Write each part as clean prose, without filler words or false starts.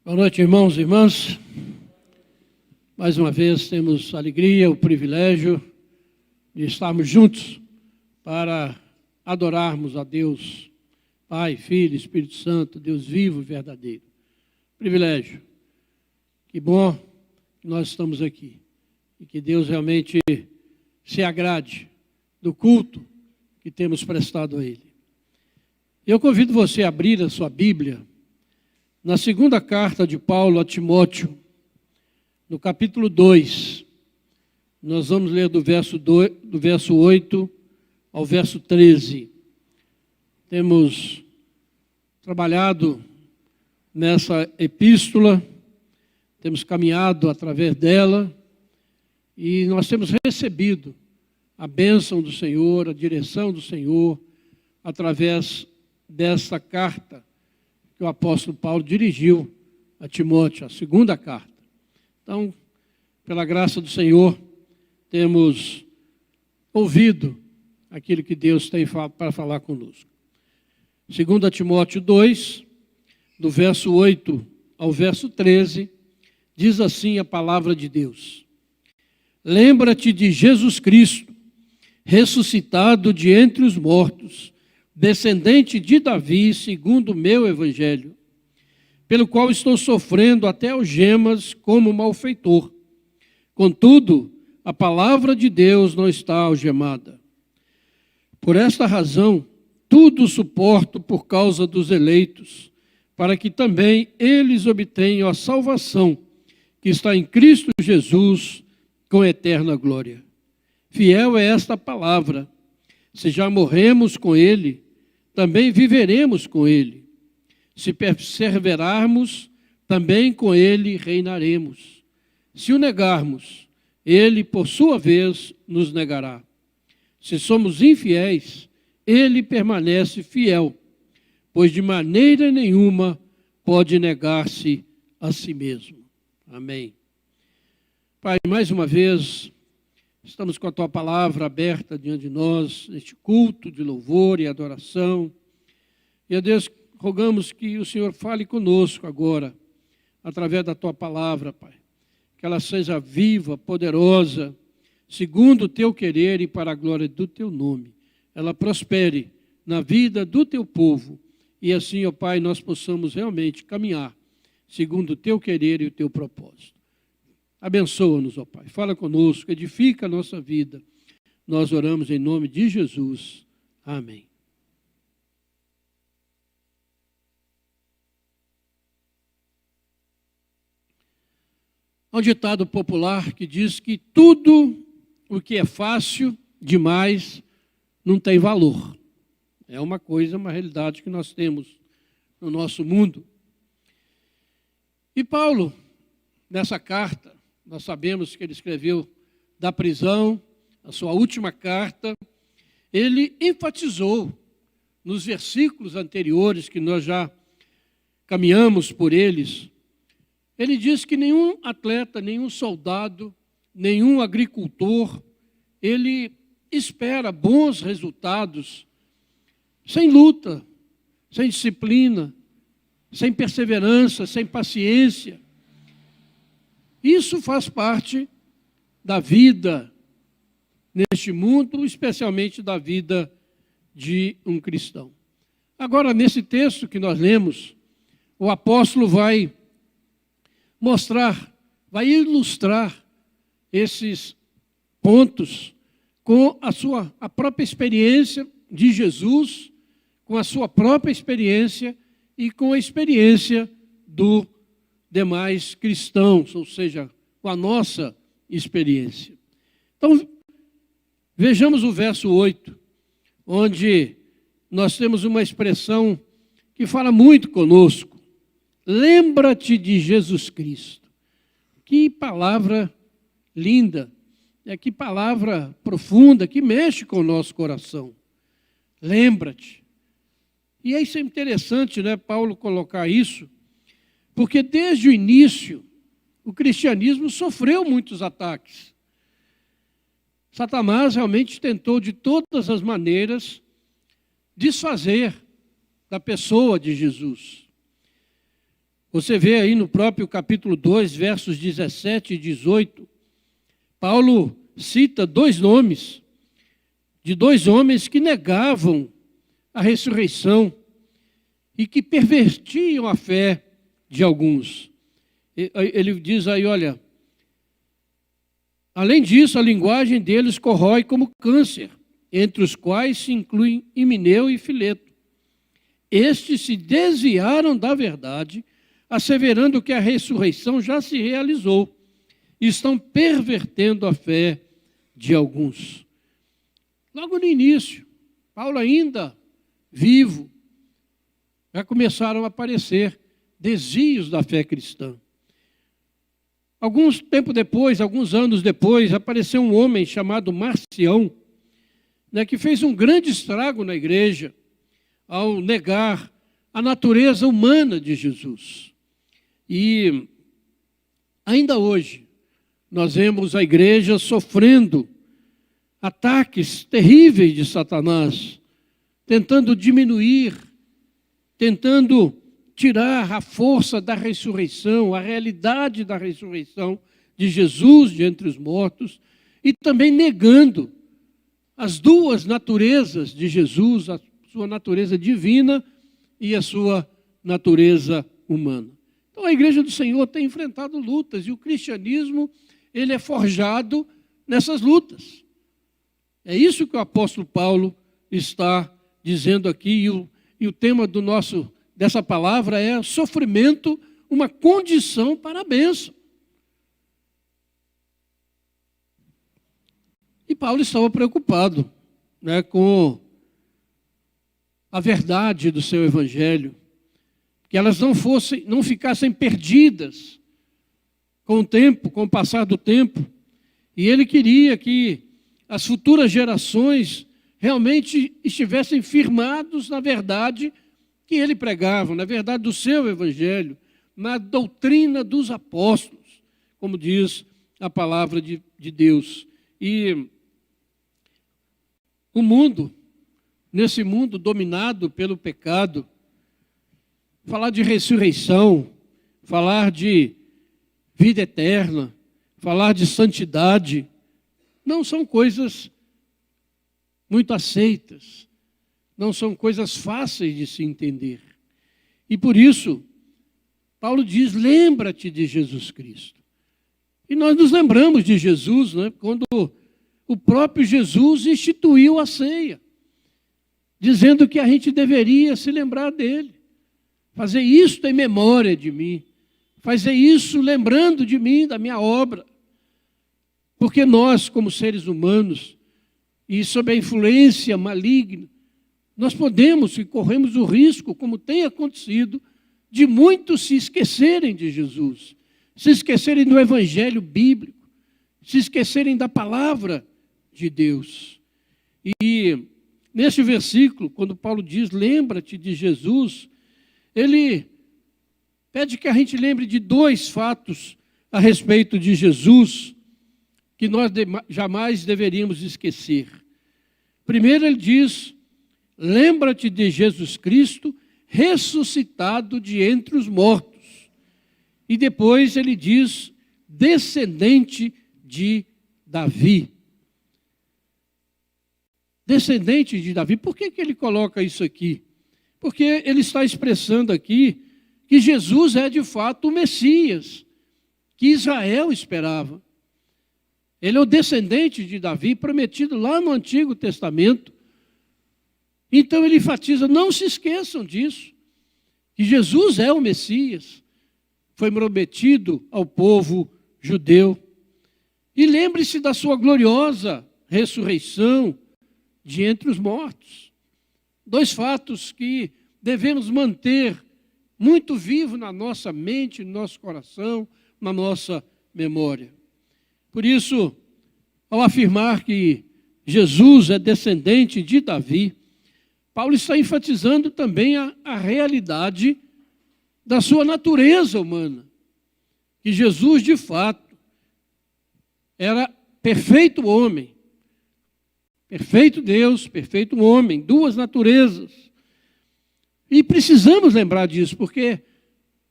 Boa noite, irmãos e irmãs. Mais uma vez temos a alegria, o privilégio de estarmos juntos para adorarmos a Deus, Pai, Filho, Espírito Santo, Deus vivo e verdadeiro. Privilégio. Que bom que nós estamos aqui e que Deus realmente se agrade do culto que temos prestado a Ele. Eu convido você a abrir a sua Bíblia na segunda carta de Paulo a Timóteo, no capítulo 2, nós vamos ler do verso 8 ao verso 13. Temos trabalhado nessa epístola, temos caminhado através dela e nós temos recebido a bênção do Senhor, a direção do Senhor, através dessa carta que o apóstolo Paulo dirigiu a Timóteo, a segunda carta. Então, pela graça do Senhor, temos ouvido aquilo que Deus tem para falar conosco. 2 Timóteo 2, do verso 8 ao verso 13, diz assim a palavra de Deus: Lembra-te de Jesus Cristo, ressuscitado de entre os mortos, descendente de Davi, segundo o meu evangelho, pelo qual estou sofrendo até algemas como malfeitor. Contudo, a palavra de Deus não está algemada. Por esta razão, tudo suporto por causa dos eleitos, para que também eles obtenham a salvação que está em Cristo Jesus com eterna glória. Fiel é esta palavra. Se já morremos com Ele, também viveremos com Ele. Se perseverarmos, também com Ele reinaremos. Se o negarmos, Ele, por sua vez, nos negará. Se somos infiéis, Ele permanece fiel, pois de maneira nenhuma pode negar-se a si mesmo. Amém. Pai, mais uma vez, estamos com a Tua palavra aberta diante de nós, neste culto de louvor e adoração. E a Deus, rogamos que o Senhor fale conosco agora, através da Tua palavra, Pai. Que ela seja viva, poderosa, segundo o Teu querer e para a glória do Teu nome. Ela prospere na vida do Teu povo. E assim, ó Pai, nós possamos realmente caminhar segundo o Teu querer e o Teu propósito. Abençoa-nos, ó Pai. Fala conosco, edifica a nossa vida. Nós oramos em nome de Jesus. Amém. Há um ditado popular que diz que tudo o que é fácil demais não tem valor. É uma coisa, uma realidade que nós temos no nosso mundo. E Paulo, nessa carta, nós sabemos que ele escreveu da prisão, a sua última carta, ele enfatizou nos versículos anteriores que nós já caminhamos por eles. Ele diz que nenhum atleta, nenhum soldado, nenhum agricultor, ele espera bons resultados sem luta, sem disciplina, sem perseverança, sem paciência. Isso faz parte da vida neste mundo, especialmente da vida de um cristão. Agora, nesse texto que nós lemos, o apóstolo vai mostrar, vai ilustrar esses pontos com a própria experiência de Jesus, com a sua própria experiência e com a experiência do demais cristãos, ou seja, com a nossa experiência. Então, vejamos o verso 8, onde nós temos uma expressão que fala muito conosco. Lembra-te de Jesus Cristo. Que palavra linda, que palavra profunda, que mexe com o nosso coração. Lembra-te. E é isso interessante, né, Paulo colocar isso, porque desde o início o cristianismo sofreu muitos ataques. Satanás realmente tentou de todas as maneiras desfazer da pessoa de Jesus. Você vê aí no próprio capítulo 2, versos 17 e 18, Paulo cita dois nomes de dois homens que negavam a ressurreição e que pervertiam a fé de alguns. Ele diz aí, olha, além disso, a linguagem deles corrói como câncer, entre os quais se incluem Himeneu e Fileto. Estes se desviaram da verdade, asseverando que a ressurreição já se realizou, e estão pervertendo a fé de alguns. Logo no início, Paulo ainda vivo, já começaram a aparecer desvios da fé cristã. Alguns anos depois, apareceu um homem chamado Marcião, que fez um grande estrago na igreja ao negar a natureza humana de Jesus. E ainda hoje, nós vemos a igreja sofrendo ataques terríveis de Satanás, tentando diminuir, tentando tirar a força da ressurreição, a realidade da ressurreição de Jesus de entre os mortos, e também negando as duas naturezas de Jesus, a sua natureza divina e a sua natureza humana. Então a igreja do Senhor tem enfrentado lutas, e o cristianismo, ele é forjado nessas lutas. É isso que o apóstolo Paulo está dizendo aqui, e o tema dessa palavra é sofrimento, uma condição para a bênção. E Paulo estava preocupado, com a verdade do seu evangelho, que elas não ficassem perdidas com o tempo, com o passar do tempo. E ele queria que as futuras gerações realmente estivessem firmados na verdade que ele pregava, na verdade do seu evangelho, na doutrina dos apóstolos, como diz a palavra de Deus. E o mundo, nesse mundo dominado pelo pecado, falar de ressurreição, falar de vida eterna, falar de santidade, não são coisas muito aceitas, não são coisas fáceis de se entender. E por isso, Paulo diz, lembra-te de Jesus Cristo. E nós nos lembramos de Jesus, quando o próprio Jesus instituiu a ceia, dizendo que a gente deveria se lembrar dele, fazer isto em memória de mim, fazer isso lembrando de mim, da minha obra. Porque nós, como seres humanos, e sob a influência maligna, nós podemos e corremos o risco, como tem acontecido, de muitos se esquecerem de Jesus, se esquecerem do evangelho bíblico, se esquecerem da palavra de Deus. E neste versículo, quando Paulo diz, lembra-te de Jesus, ele pede que a gente lembre de dois fatos a respeito de Jesus, que nós jamais deveríamos esquecer. Primeiro ele diz, lembra-te de Jesus Cristo, ressuscitado de entre os mortos. E depois ele diz, descendente de Davi. Descendente de Davi. Por que ele coloca isso aqui? Porque ele está expressando aqui que Jesus é de fato o Messias, que Israel esperava. Ele é o descendente de Davi, prometido lá no Antigo Testamento. Então ele enfatiza, não se esqueçam disso, que Jesus é o Messias, foi prometido ao povo judeu. E lembre-se da sua gloriosa ressurreição de entre os mortos. Dois fatos que devemos manter muito vivo na nossa mente, no nosso coração, na nossa memória. Por isso, ao afirmar que Jesus é descendente de Davi, Paulo está enfatizando também a realidade da sua natureza humana. Que Jesus, de fato, era perfeito homem, perfeito Deus, perfeito homem, duas naturezas. E precisamos lembrar disso, porque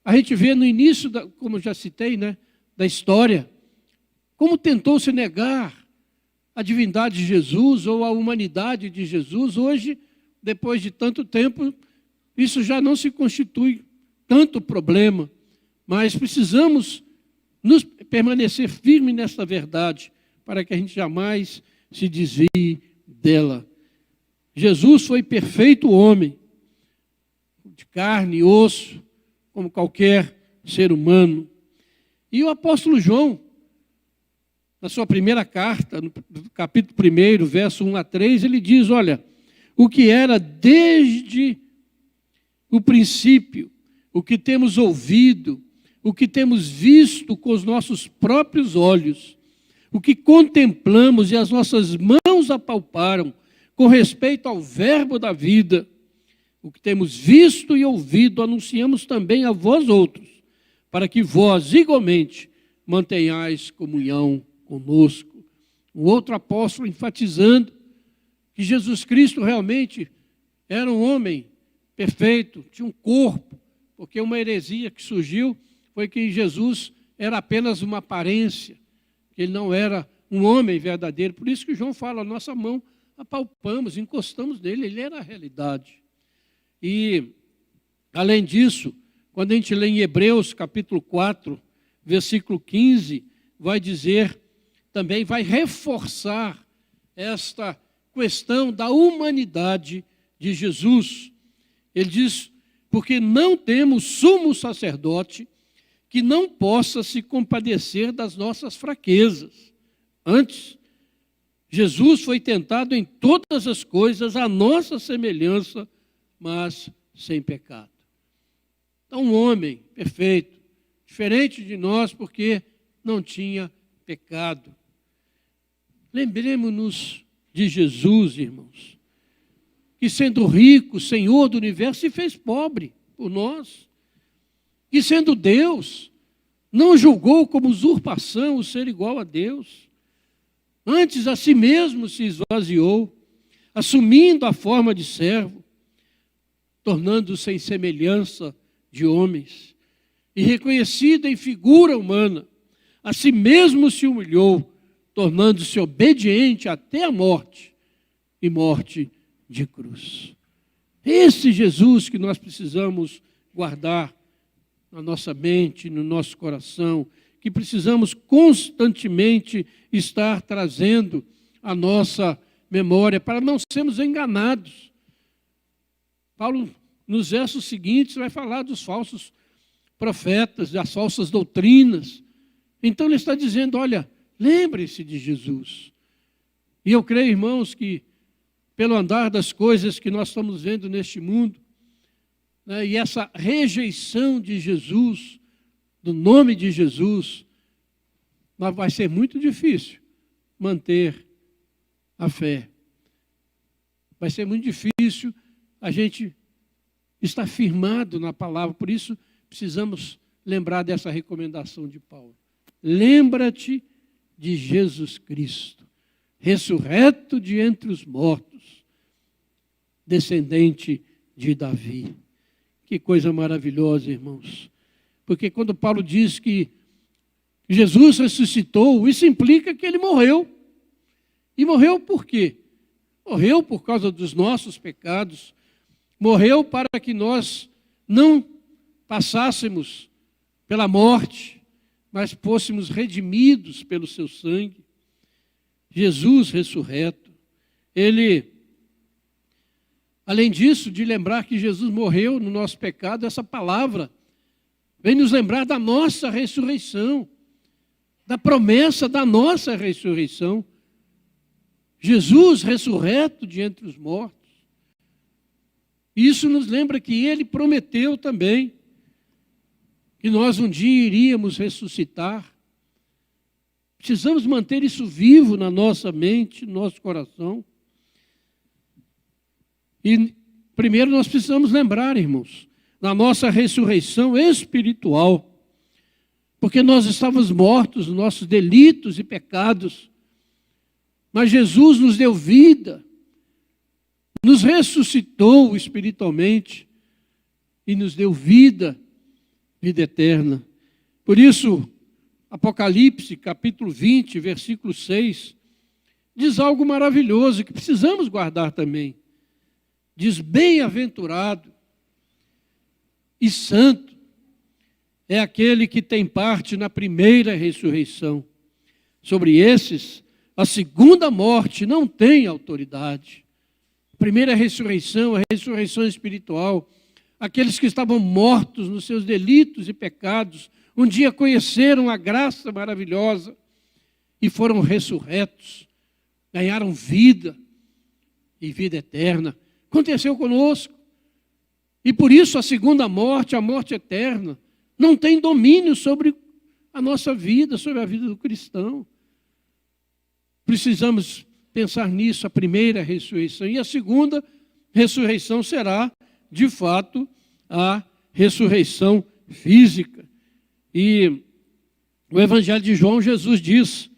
A gente vê no início, como já citei, né, da história, como tentou se negar a divindade de Jesus ou a humanidade de Jesus. Hoje, depois de tanto tempo, isso já não se constitui tanto problema, mas precisamos permanecer firmes nessa verdade, para que a gente jamais se desvie dela. Jesus foi perfeito homem, de carne e osso, como qualquer ser humano. E o apóstolo João, na sua primeira carta, no capítulo 1, verso 1 a 3, ele diz, olha, o que era desde o princípio, o que temos ouvido, o que temos visto com os nossos próprios olhos, o que contemplamos e as nossas mãos apalparam com respeito ao verbo da vida, o que temos visto e ouvido, anunciamos também a vós outros, para que vós igualmente mantenhais comunhão conosco. Um outro apóstolo enfatizando que Jesus Cristo realmente era um homem perfeito, tinha um corpo, porque uma heresia que surgiu foi que Jesus era apenas uma aparência, que ele não era um homem verdadeiro. Por isso que João fala, a nossa mão apalpamos, encostamos nele, ele era a realidade. E, além disso, quando a gente lê em Hebreus, capítulo 4, versículo 15, vai dizer, também vai reforçar esta questão da humanidade de Jesus. Ele diz, porque não temos sumo sacerdote que não possa se compadecer das nossas fraquezas. Antes, Jesus foi tentado em todas as coisas, à nossa semelhança, mas sem pecado. Então, um homem perfeito, diferente de nós, porque não tinha pecado. Lembremos-nos de Jesus, irmãos, que sendo rico, Senhor do universo, se fez pobre por nós. E sendo Deus, não julgou como usurpação o ser igual a Deus. Antes a si mesmo se esvaziou, assumindo a forma de servo, tornando-se em semelhança de homens. E reconhecido em figura humana, a si mesmo se humilhou, tornando-se obediente até a morte, e morte de cruz. Esse Jesus que nós precisamos guardar na nossa mente, no nosso coração, que precisamos constantemente estar trazendo à nossa memória, para não sermos enganados. Paulo, nos versos seguintes, vai falar dos falsos profetas, das falsas doutrinas. Então ele está dizendo, olha, lembre-se de Jesus. E eu creio, irmãos, que pelo andar das coisas que nós estamos vendo neste mundo, né, e essa rejeição de Jesus, do nome de Jesus, vai ser muito difícil manter a fé. Vai ser muito difícil a gente estar firmado na palavra. Por isso, precisamos lembrar dessa recomendação de Paulo. Lembra-te de Jesus Cristo, ressurreto de entre os mortos, descendente de Davi. Que coisa maravilhosa, irmãos. Porque quando Paulo diz que Jesus ressuscitou, isso implica que ele morreu. E morreu por quê? Morreu por causa dos nossos pecados. Morreu para que nós não passássemos pela morte, mas fôssemos redimidos pelo seu sangue. Jesus ressurreto, ele, além disso, de lembrar que Jesus morreu no nosso pecado, essa palavra vem nos lembrar da nossa ressurreição, da promessa da nossa ressurreição. Jesus ressurreto de entre os mortos. Isso nos lembra que ele prometeu também que nós um dia iríamos ressuscitar. Precisamos manter isso vivo na nossa mente, no nosso coração. E primeiro nós precisamos lembrar, irmãos, da nossa ressurreição espiritual. Porque nós estávamos mortos nos nossos delitos e pecados. Mas Jesus nos deu vida, nos ressuscitou espiritualmente e nos deu vida vida eterna. Por isso, Apocalipse, capítulo 20, versículo 6, diz algo maravilhoso que precisamos guardar também. Diz: bem-aventurado e santo é aquele que tem parte na primeira ressurreição. Sobre esses, a segunda morte não tem autoridade. A primeira ressurreição, a ressurreição espiritual, aqueles que estavam mortos nos seus delitos e pecados, um dia conheceram a graça maravilhosa e foram ressurretos, ganharam vida e vida eterna. Aconteceu conosco. E por isso a segunda morte, a morte eterna, não tem domínio sobre a nossa vida, sobre a vida do cristão. Precisamos pensar nisso, a primeira ressurreição. E a segunda ressurreição será, de fato, a ressurreição física. E o Evangelho de João, Jesus diz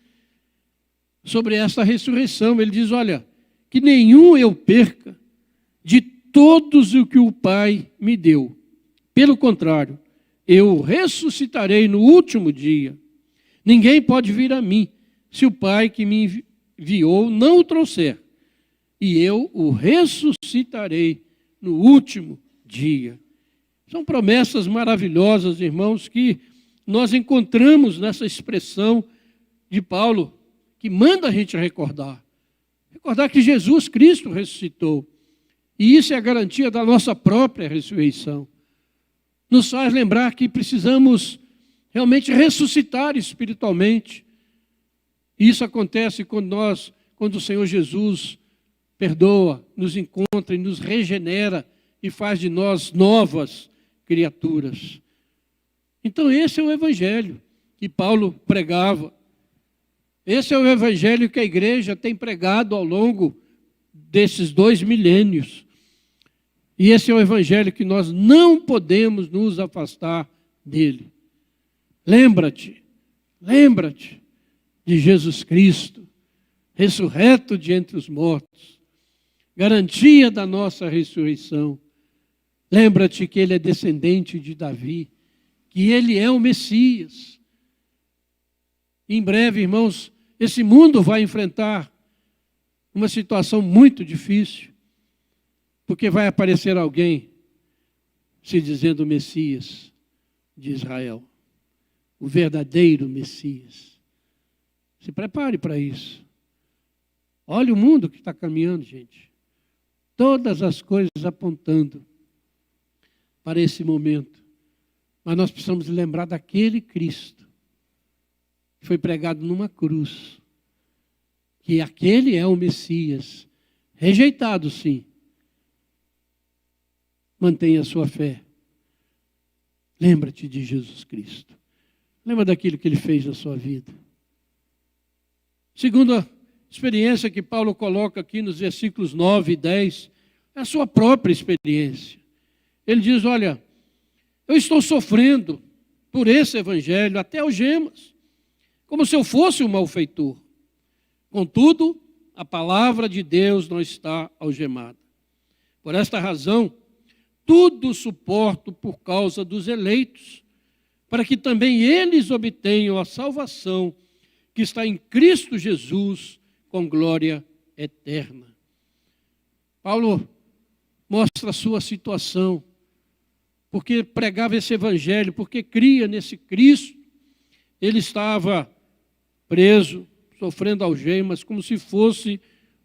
sobre esta ressurreição, ele diz: olha, que nenhum eu perca de todos o que o Pai me deu. Pelo contrário, eu ressuscitarei no último dia. Ninguém pode vir a mim se o Pai que me enviou não o trouxer. E eu o ressuscitarei no último dia. São promessas maravilhosas, irmãos, que nós encontramos nessa expressão de Paulo, que manda a gente recordar. Recordar que Jesus Cristo ressuscitou. E isso é a garantia da nossa própria ressurreição. Nos faz lembrar que precisamos realmente ressuscitar espiritualmente. E isso acontece quando o Senhor Jesus perdoa, nos encontra e nos regenera e faz de nós novas criaturas. Então esse é o Evangelho que Paulo pregava. Esse é o Evangelho que a igreja tem pregado ao longo desses 2 milênios. E esse é o Evangelho que nós não podemos nos afastar dele. Lembra-te de Jesus Cristo, ressurreto de entre os mortos, garantia da nossa ressurreição. Lembra-te que ele é descendente de Davi, que ele é o Messias. Em breve, irmãos, esse mundo vai enfrentar uma situação muito difícil, porque vai aparecer alguém se dizendo Messias de Israel, o verdadeiro Messias. Se prepare para isso. Olha o mundo que está caminhando, gente. Todas as coisas apontando para esse momento. Mas nós precisamos lembrar daquele Cristo que foi pregado numa cruz. Que aquele é o Messias. Rejeitado, sim. Mantenha a sua fé. Lembra-te de Jesus Cristo. Lembra daquilo que ele fez na sua vida. Segunda experiência que Paulo coloca aqui nos versículos 9 e 10, é a sua própria experiência. Ele diz: olha, eu estou sofrendo por esse evangelho até algemas, como se eu fosse um malfeitor. Contudo, a palavra de Deus não está algemada. Por esta razão, tudo suporto por causa dos eleitos, para que também eles obtenham a salvação que está em Cristo Jesus, com glória eterna. Paulo mostra a sua situação, porque pregava esse evangelho, porque cria nesse Cristo. Ele estava preso, sofrendo algemas, como se fosse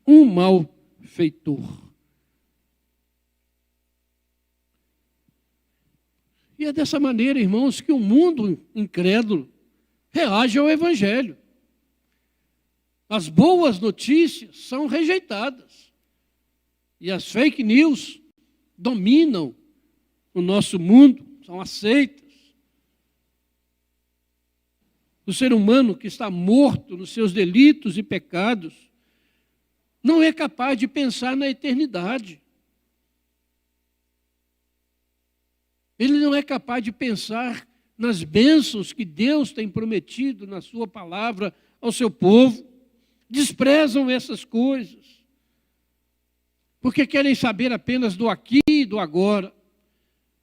um malfeitor. E é dessa maneira, irmãos, que o mundo incrédulo reage ao evangelho. As boas notícias são rejeitadas. E as fake news dominam o nosso mundo, são aceitas. O ser humano que está morto nos seus delitos e pecados não é capaz de pensar na eternidade. Ele não é capaz de pensar nas bênçãos que Deus tem prometido na sua palavra ao seu povo. Desprezam essas coisas, porque querem saber apenas do aqui e do agora.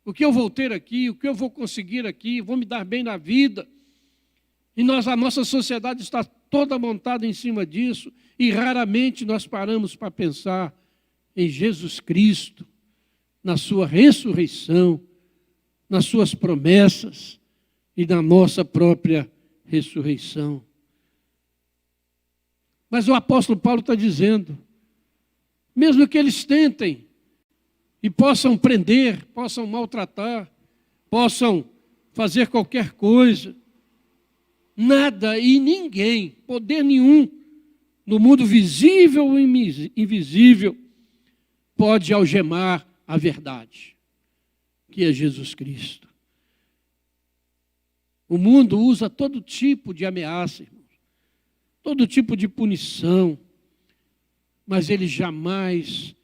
o que eu vou ter aqui, o que eu vou conseguir aqui, vou me dar bem na vida. E a nossa sociedade está toda montada em cima disso, e raramente nós paramos para pensar em Jesus Cristo, na sua ressurreição, nas suas promessas e na nossa própria ressurreição. Mas o apóstolo Paulo está dizendo, mesmo que eles tentem e possam prender, possam maltratar, possam fazer qualquer coisa, nada e ninguém, poder nenhum, no mundo visível ou invisível, pode algemar a verdade, que é Jesus Cristo. O mundo usa todo tipo de ameaça, irmãos, todo tipo de punição, mas ele jamais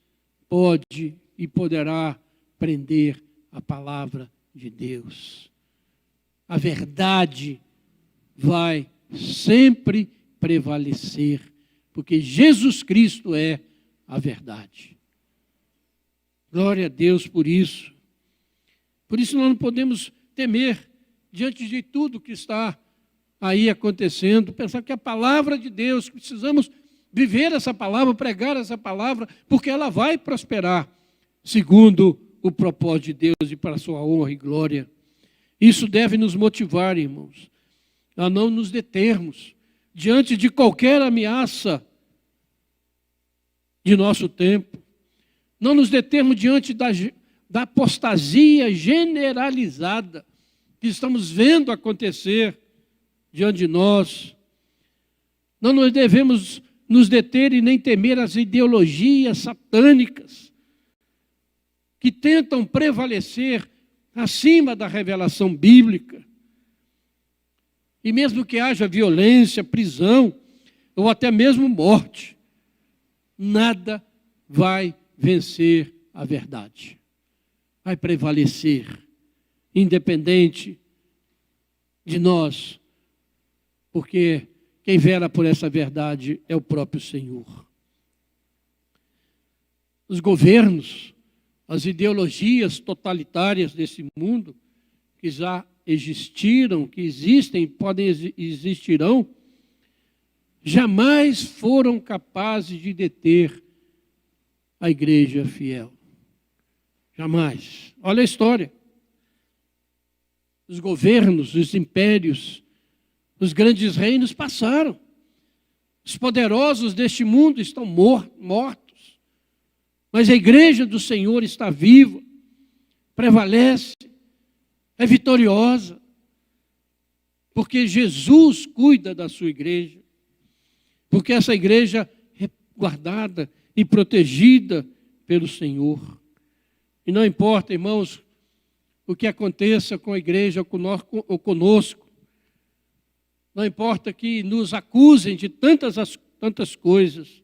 pode e poderá prender a palavra de Deus. A verdade vai sempre prevalecer, porque Jesus Cristo é a verdade. Glória a Deus por isso. Por isso nós não podemos temer diante de tudo que está aí acontecendo, pensar que a palavra de Deus, precisamos viver essa palavra, pregar essa palavra, porque ela vai prosperar, segundo o propósito de Deus e para a sua honra e glória. Isso deve nos motivar, irmãos, a não nos determos diante de qualquer ameaça de nosso tempo, não nos determos diante da apostasia generalizada que estamos vendo acontecer diante de nós. Não nos devemos nos deter e nem temer as ideologias satânicas que tentam prevalecer acima da revelação bíblica. E mesmo que haja violência, prisão ou até mesmo morte, nada vai vencer a verdade. Vai prevalecer, independente de nós, porque quem vela por essa verdade é o próprio Senhor. Os governos, as ideologias totalitárias desse mundo, que já existiram, que existem, existirão, jamais foram capazes de deter a igreja fiel. Jamais. Olha a história. Os governos, os impérios, os grandes reinos passaram. Os poderosos deste mundo estão mortos. Mas a igreja do Senhor está viva, prevalece, é vitoriosa. Porque Jesus cuida da sua igreja. Porque essa igreja é guardada e protegida pelo Senhor. E não importa, irmãos, o que aconteça com a igreja ou conosco. Não importa que nos acusem de tantas coisas,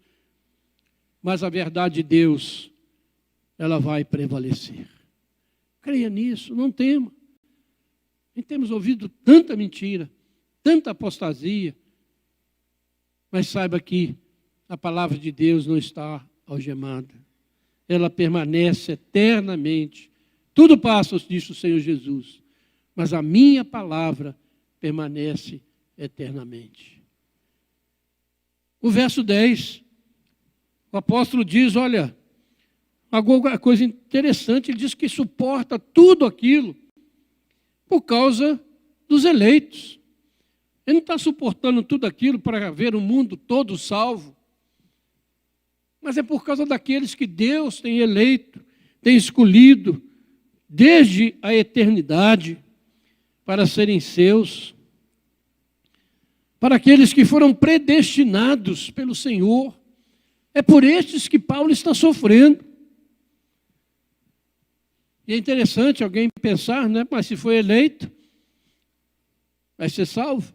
mas a verdade de Deus, ela vai prevalecer. Creia nisso, não tema. E temos ouvido tanta mentira, tanta apostasia, mas saiba que a palavra de Deus não está algemada. Ela permanece eternamente. Tudo passa, disse o Senhor Jesus, mas a minha palavra permanece eternamente. O verso 10, o apóstolo diz, olha, alguma coisa interessante, ele diz que suporta tudo aquilo por causa dos eleitos. Ele não está suportando tudo aquilo para ver o mundo todo salvo, mas é por causa daqueles que Deus tem eleito, tem escolhido, desde a eternidade, para serem seus, para aqueles que foram predestinados pelo Senhor. É por estes que Paulo está sofrendo. E é interessante alguém pensar, né? Mas se foi eleito, vai ser salvo.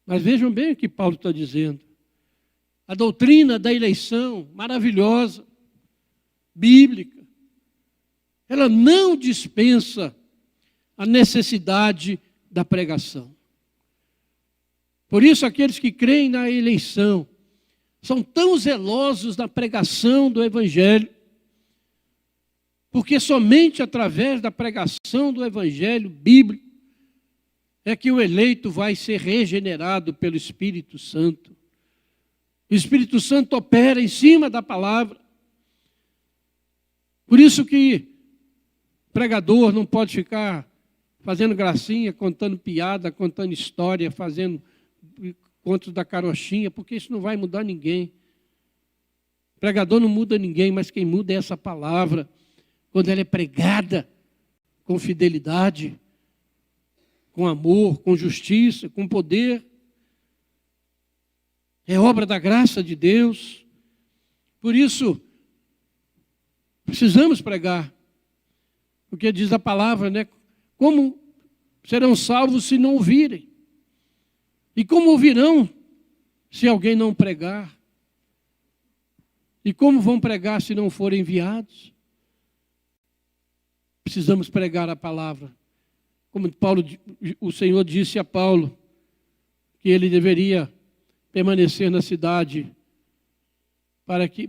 Mas vejam bem o que Paulo está dizendo. A doutrina da eleição, maravilhosa, bíblica, ela não dispensa a necessidade da pregação. Por isso, aqueles que creem na eleição são tão zelosos na pregação do Evangelho, Porque somente através da pregação do Evangelho bíblico é que o eleito vai ser regenerado pelo Espírito Santo. O Espírito Santo opera em cima da palavra. Por isso que pregador não pode ficar fazendo gracinha, contando piada, contando história, fazendo contos da carochinha, porque isso não vai mudar ninguém. Pregador não muda ninguém, mas quem muda é essa palavra, quando ela é pregada com fidelidade, com amor, com justiça, com poder. É obra da graça de Deus. Por isso, precisamos pregar. Porque diz a palavra, né? Como serão salvos se não ouvirem? E como ouvirão se alguém não pregar? E como vão pregar se não forem enviados? Precisamos pregar a palavra. Como o Senhor disse a Paulo, que ele deveria permanecer na cidade,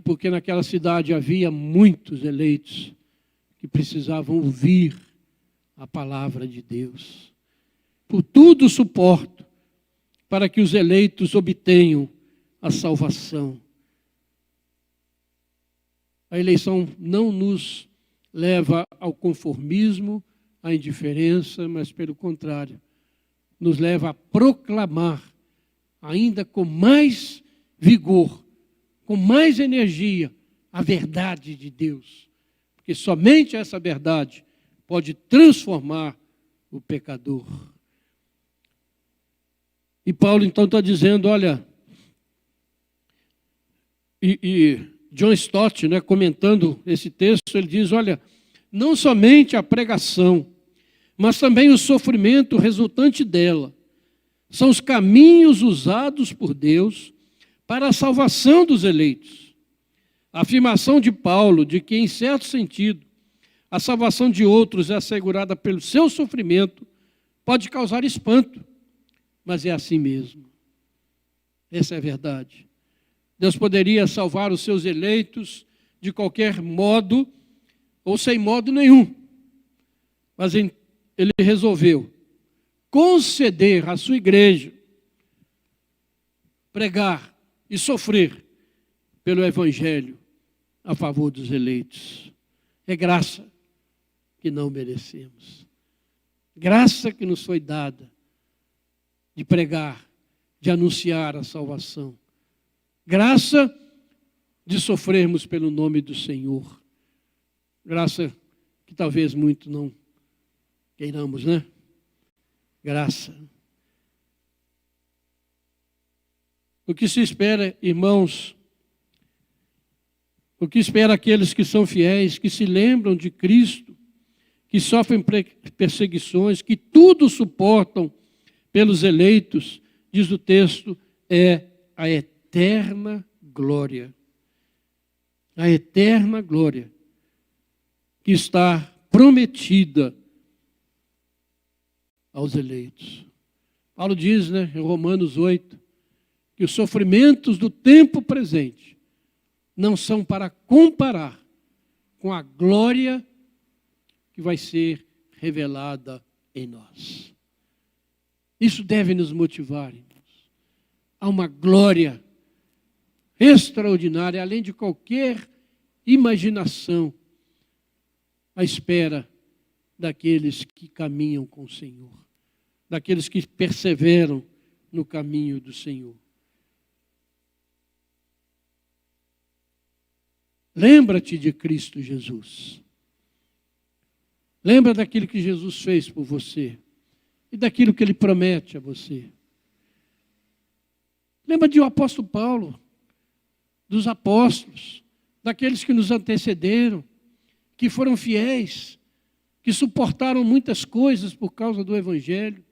porque naquela cidade havia muitos eleitos que precisavam ouvir a palavra de Deus. Por tudo suporto, para que os eleitos obtenham a salvação. A eleição não nos leva ao conformismo, à indiferença, mas pelo contrário, nos leva a proclamar, ainda com mais vigor, com mais energia, a verdade de Deus. Porque somente essa verdade pode transformar o pecador. E Paulo então está dizendo, olha, e John Stott, né, comentando esse texto, ele diz, olha, não somente a pregação, mas também o sofrimento resultante dela, são os caminhos usados por Deus para a salvação dos eleitos. A afirmação de Paulo de que, em certo sentido, a salvação de outros é assegurada pelo seu sofrimento pode causar espanto, mas é assim mesmo. Essa é a verdade. Deus poderia salvar os seus eleitos de qualquer modo ou sem modo nenhum, mas ele resolveu conceder à sua igreja pregar e sofrer pelo Evangelho a favor dos eleitos. É graça que não merecemos. Graça que nos foi dada de pregar, de anunciar a salvação. Graça de sofrermos pelo nome do Senhor. Graça que talvez muito não queiramos, né? Graça. O que se espera, irmãos, o que espera aqueles que são fiéis, que se lembram de Cristo, que sofrem perseguições, que tudo suportam pelos eleitos, diz o texto, é a eterna glória. A eterna glória que está prometida aos eleitos. Paulo diz, né, em Romanos 8, que os sofrimentos do tempo presente não são para comparar com a glória que vai ser revelada em nós. Isso deve nos motivar, irmãos. Há uma glória extraordinária, além de qualquer imaginação, à espera daqueles que caminham com o Senhor, daqueles que perseveram no caminho do Senhor. Lembra-te de Cristo Jesus. Lembra daquilo que Jesus fez por você e daquilo que Ele promete a você. Lembra do apóstolo Paulo, dos apóstolos, daqueles que nos antecederam, que foram fiéis, que suportaram muitas coisas por causa do Evangelho,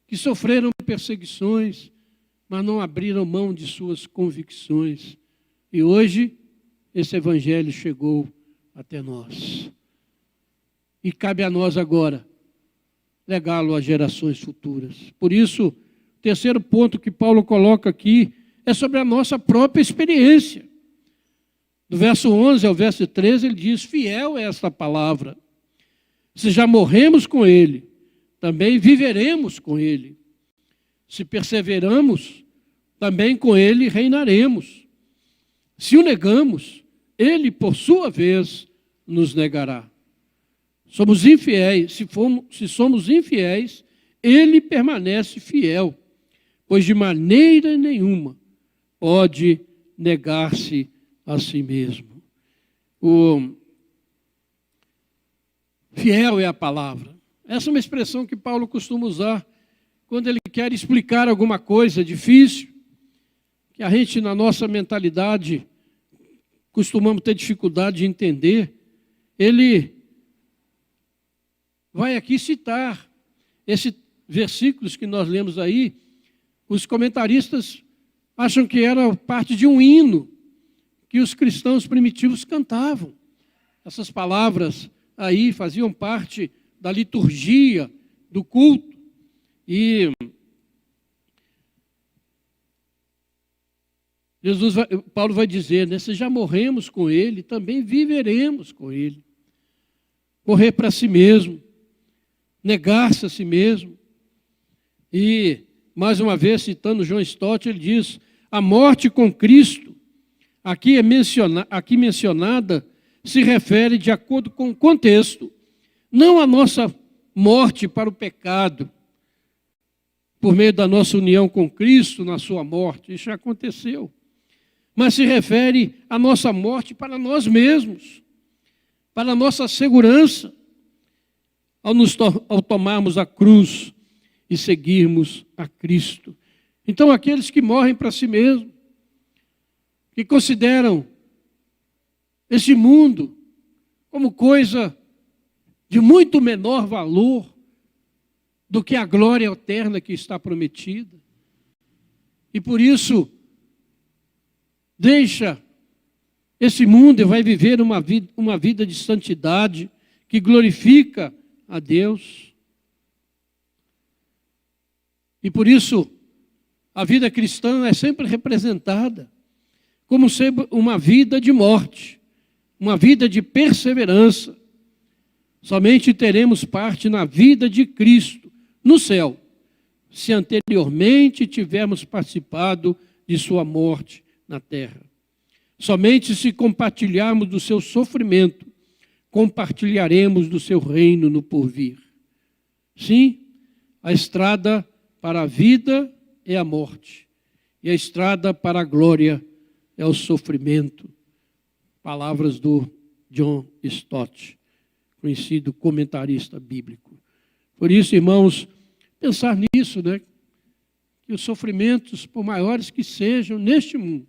que sofreram perseguições, mas não abriram mão de suas convicções. E hoje, esse Evangelho chegou até nós. E cabe a nós agora legá-lo às gerações futuras. Por isso, o terceiro ponto que Paulo coloca aqui é sobre a nossa própria experiência Do verso 11 ao verso 13, ele diz: fiel é esta palavra. Se já morremos com ele, também viveremos com ele. Se perseveramos, também com ele reinaremos. Se o negamos, ele, por sua vez, nos negará. Somos infiéis, se somos infiéis, ele permanece fiel, pois de maneira nenhuma pode negar-se a si mesmo. O fiel é a palavra. Essa é uma expressão que Paulo costuma usar quando ele quer explicar alguma coisa difícil, que a gente, na nossa mentalidade, costumamos ter dificuldade de entender. Ele vai aqui citar esses versículos que nós lemos aí. Os comentaristas acham que era parte de um hino que os cristãos primitivos cantavam. Essas palavras aí faziam parte da liturgia, do culto. E Paulo vai dizer, né, se já morremos com ele, também viveremos com ele. Morrer para si mesmo, negar-se a si mesmo. E, mais uma vez, citando John Stott, ele diz, a morte com Cristo, aqui mencionada, se refere de acordo com o contexto, não a nossa morte para o pecado, por meio da nossa união com Cristo na sua morte, isso já aconteceu, mas se refere à nossa morte para nós mesmos, para a nossa segurança, ao tomarmos a cruz e seguirmos a Cristo. Então, aqueles que morrem para si mesmos, que consideram esse mundo como coisa de muito menor valor do que a glória eterna que está prometida. E por isso, deixa esse mundo e vai viver uma vida de santidade que glorifica a Deus. E por isso, a vida cristã é sempre representada como sendo uma vida de morte, uma vida de perseverança. Somente teremos parte na vida de Cristo, no céu, se anteriormente tivermos participado de sua morte na terra. Somente se compartilharmos do seu sofrimento, compartilharemos do seu reino no porvir. Sim, a estrada para a vida é a morte, e a estrada para a glória é o sofrimento. Palavras do John Stott, conhecido comentarista bíblico. Por isso, irmãos, pensar nisso, né? Que os sofrimentos, por maiores que sejam neste mundo,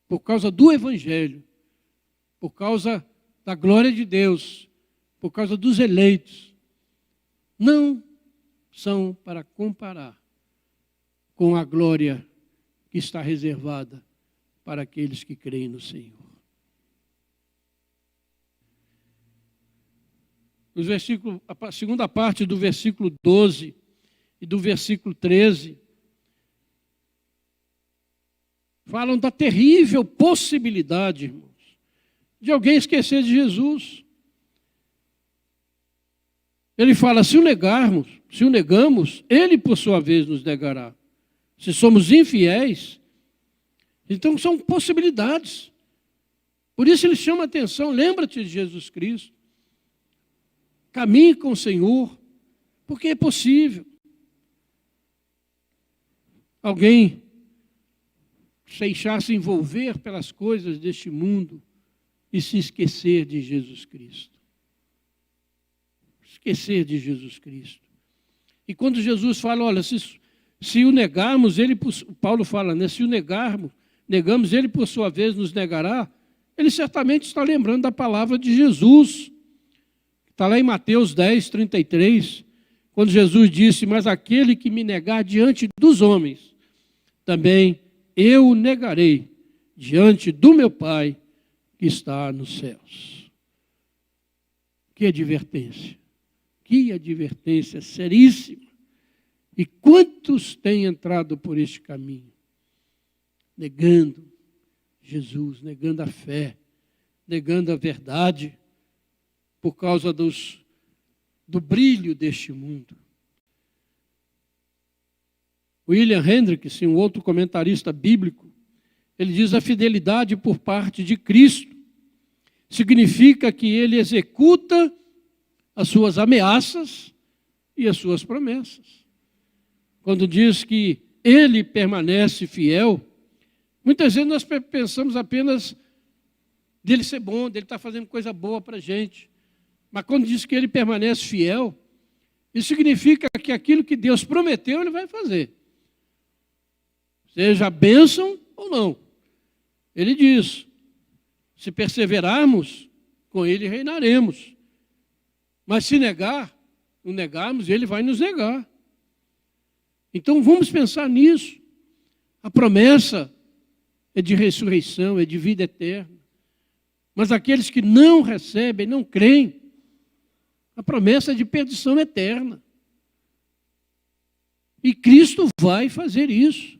por causa do Evangelho, por causa da glória de Deus, por causa dos eleitos, não são para comparar com a glória que está reservada para aqueles que creem no Senhor. A segunda parte do versículo 12 e do versículo 13 falam da terrível possibilidade, irmãos, de alguém esquecer de Jesus. Ele fala, se o negamos, ele por sua vez nos negará. Se somos infiéis, então são possibilidades. Por isso ele chama a atenção, lembra-te de Jesus Cristo. Caminhe com o Senhor, porque é possível. Alguém deixar-se envolver pelas coisas deste mundo e se esquecer de Jesus Cristo. Esquecer de Jesus Cristo. E quando Jesus fala, olha, se o negarmos, Paulo fala, né, se o negamos, ele por sua vez nos negará, ele certamente está lembrando da palavra de Jesus. Está lá em Mateus 10, 33, quando Jesus disse, mas aquele que me negar diante dos homens, também eu o negarei diante do meu Pai que está nos céus. Que advertência seríssima. E quantos têm entrado por este caminho, negando Jesus, negando a fé, negando a verdade, por causa do brilho deste mundo. William Hendricks, um outro comentarista bíblico, ele diz: a fidelidade por parte de Cristo significa que ele executa as suas ameaças e as suas promessas. Quando diz que ele permanece fiel, muitas vezes nós pensamos apenas dele ser bom, dele estar fazendo coisa boa para a gente. Mas quando diz que ele permanece fiel, isso significa que aquilo que Deus prometeu, ele vai fazer. Seja bênção ou não. Ele diz: se perseverarmos, com ele reinaremos. Mas se não negarmos, ele vai nos negar. Então vamos pensar nisso. A promessa é de ressurreição, é de vida eterna. Mas aqueles que não recebem, não creem, a promessa é de perdição eterna. E Cristo vai fazer isso,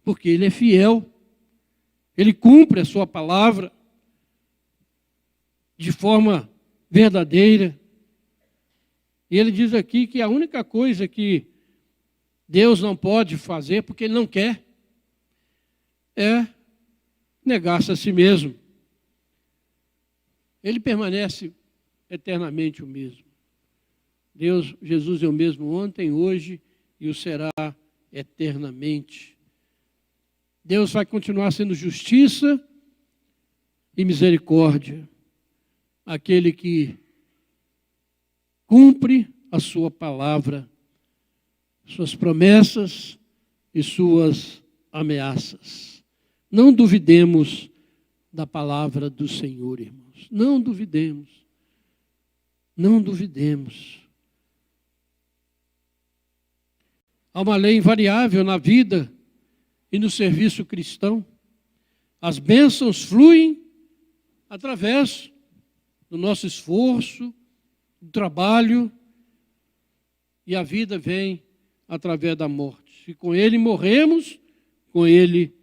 porque Ele é fiel. Ele cumpre a sua palavra de forma verdadeira. E ele diz aqui que a única coisa que Deus não pode fazer, porque Ele não quer, é negar-se a si mesmo. Ele permanece eternamente o mesmo. Jesus é o mesmo ontem, hoje e o será eternamente. Deus vai continuar sendo justiça e misericórdia. Aquele que cumpre a sua palavra, suas promessas e suas ameaças. Não duvidemos da palavra do Senhor, irmãos. Não duvidemos. Não duvidemos. Há uma lei invariável na vida e no serviço cristão. As bênçãos fluem através do nosso esforço, do trabalho, e a vida vem através da morte. Se com Ele morremos, com Ele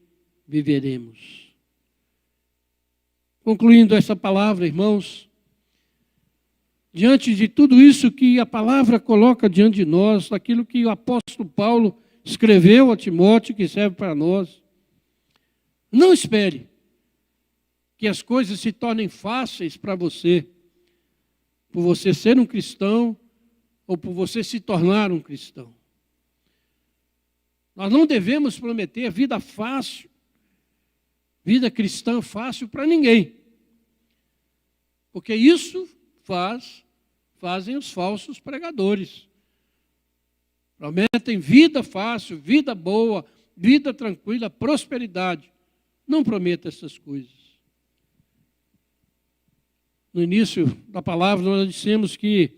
viveremos. Concluindo essa palavra, irmãos, diante de tudo isso que a palavra coloca diante de nós, daquilo que o apóstolo Paulo escreveu a Timóteo, que serve para nós, não espere que as coisas se tornem fáceis para você, por você ser um cristão ou por você se tornar um cristão. Nós não devemos prometer vida fácil, vida cristã fácil para ninguém, porque isso fazem os falsos pregadores. Prometem vida fácil, vida boa, vida tranquila, prosperidade. Não prometa essas coisas. No início da palavra nós dissemos que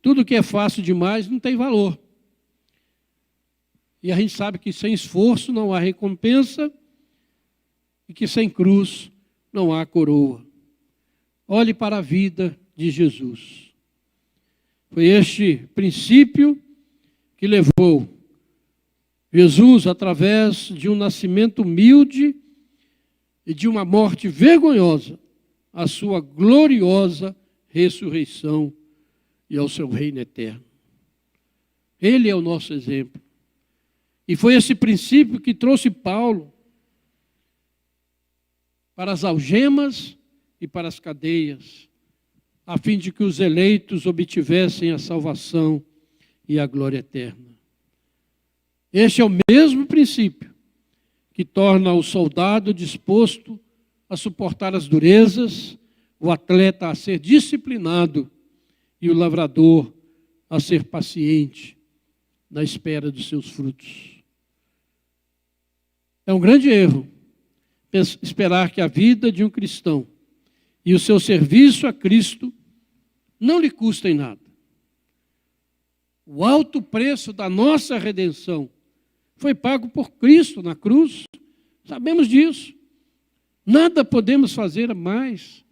tudo que é fácil demais não tem valor. E a gente sabe que sem esforço não há recompensa e que sem cruz não há coroa. Olhe para a vida de Jesus. Foi este princípio que levou Jesus, através de um nascimento humilde e de uma morte vergonhosa, à sua gloriosa ressurreição e ao seu reino eterno. Ele é o nosso exemplo. E foi esse princípio que trouxe Paulo para as algemas e para as cadeias, a fim de que os eleitos obtivessem a salvação e a glória eterna. Este é o mesmo princípio que torna o soldado disposto a suportar as durezas, o atleta a ser disciplinado e o lavrador a ser paciente na espera dos seus frutos. É um grande erro esperar que a vida de um cristão e o seu serviço a Cristo não lhe custem nada. O alto preço da nossa redenção foi pago por Cristo na cruz. Sabemos disso. Nada podemos fazer a mais.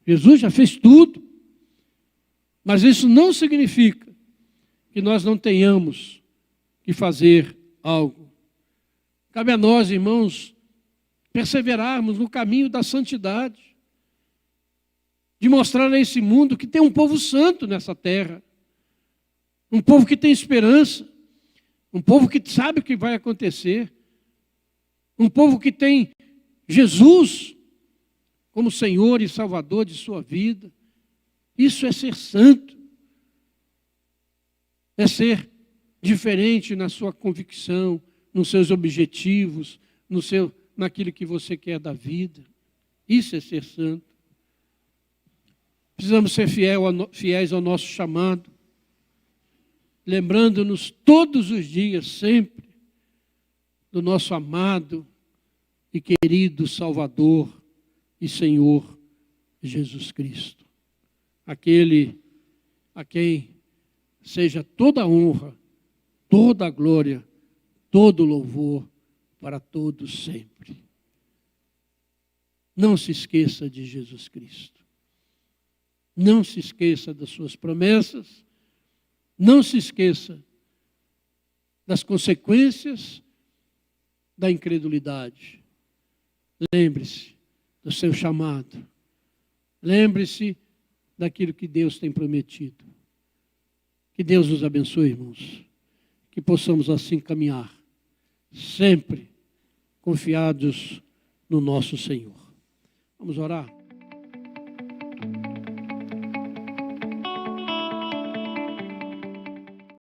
Jesus já fez tudo. Mas isso não significa que nós não tenhamos que fazer algo. Cabe a nós, irmãos, perseverarmos no caminho da santidade, de mostrar a esse mundo que tem um povo santo nessa terra, um povo que tem esperança, um povo que sabe o que vai acontecer, um povo que tem Jesus como Senhor e Salvador de sua vida. Isso é ser santo, é ser diferente na sua convicção, nos seus objetivos, naquilo que você quer da vida. Isso é ser santo. Precisamos ser fiéis ao nosso chamado, lembrando-nos todos os dias, sempre, do nosso amado e querido Salvador e Senhor Jesus Cristo. Aquele a quem seja toda a honra, toda a glória, todo o louvor para todos sempre. Não se esqueça de Jesus Cristo. Não se esqueça das suas promessas. Não se esqueça das consequências da incredulidade. Lembre-se do seu chamado. Lembre-se daquilo que Deus tem prometido. Que Deus nos abençoe, irmãos. Que possamos assim caminhar, sempre confiados no nosso Senhor. Vamos orar?